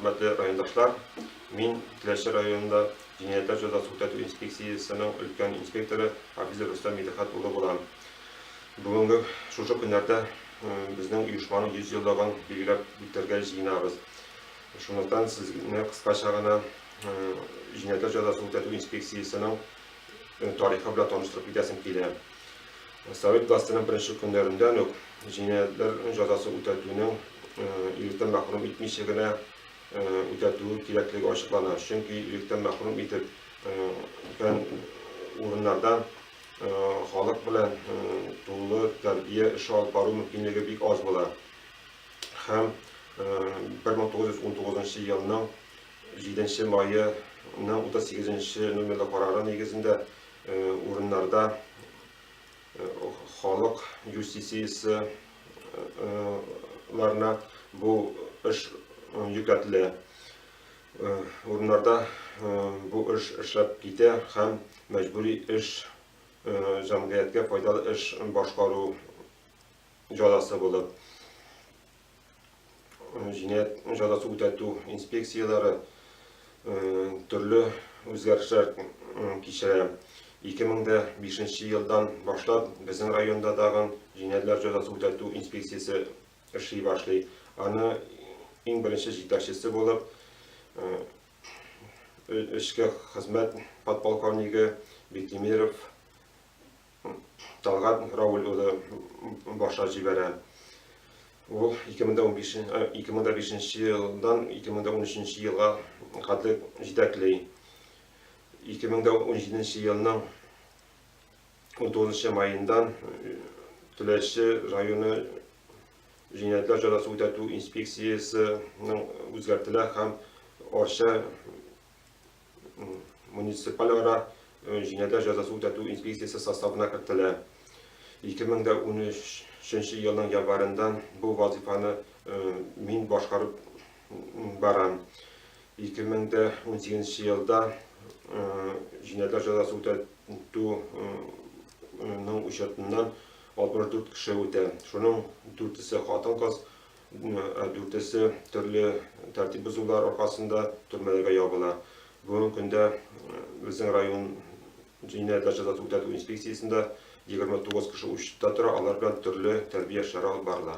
hürmetli rayondaşlar, min Tileşir rayonunda Cinayetler Cezası Hukuk İnspeksiyasının ülken inspektörü Hafiz Rüstem Medihat ulu bulan. Bugünkü şu günlerde bizning uyuşmanın 100 yıldagan bilgiler bitirge jiyinabız. Şundan sizne kıskaça gana Cinayetler Cezası Hukuk İnspeksiyasının tarihi bilen tanıştırıp gidesim kile. Sovet gazetinin birinci günlerinden yok Cinayetler Cezası Hukuk'unun iyilikten mahrum etmişliğine ödettiği gerekliliği açıklanar. Çünkü iyilikten mahrum etip orunlardan halk bilen tuğulu terbiye işi alıp barı mümkünlüğü bek az bolar. Hem 1919 yılının 7 mayının 38 nömerli kararı negizinde orunlarda halk justisiyası bu iş yükletildi. Orunlarda bu iş işlep gide hem mecburi iş cemiyetke faydalı iş başkaru cazası bulup. Cinayet cazası ödetu inspeksiyaları türlü özgürlükler geçirir. 2005 yıldan başlap bizim rayonda dağın Cinayetler Cezası Ödetu İnspeksiyası işi başlayı. Anı en birinci җитәкчесе bulup işke hizmet подполковнигі Бектемиров Талгат Рауль ulu başa җибәрә. Ул 2005 yıldan 2013 yılga kadar җитәкли. 2017 yılının 19 mayından Tileşir rayonu Cinayetler Cezası Ödetu İnspeksiyasının özgürtüler hem Arşa munisipal ara Cinayetler Cezası Ödetu İnspeksiyası sastavına kirdiler. 2013 yılının yanvarından bu vazifani min başkarıp baram. 2018 yılda Cinayetler Cezası Ödetu'nun uçatından 64 kişi öte. Şunun 4'isi hatan kız, 4'isi türlü tertip bozuklar arkasında türmelerge yabılar. Bugün günde bizim rayon Cinayetler Cezası Ödetu İnspeksiyasında 29 kişi uçta tura, alar bilen türlü terbiye şara barlar.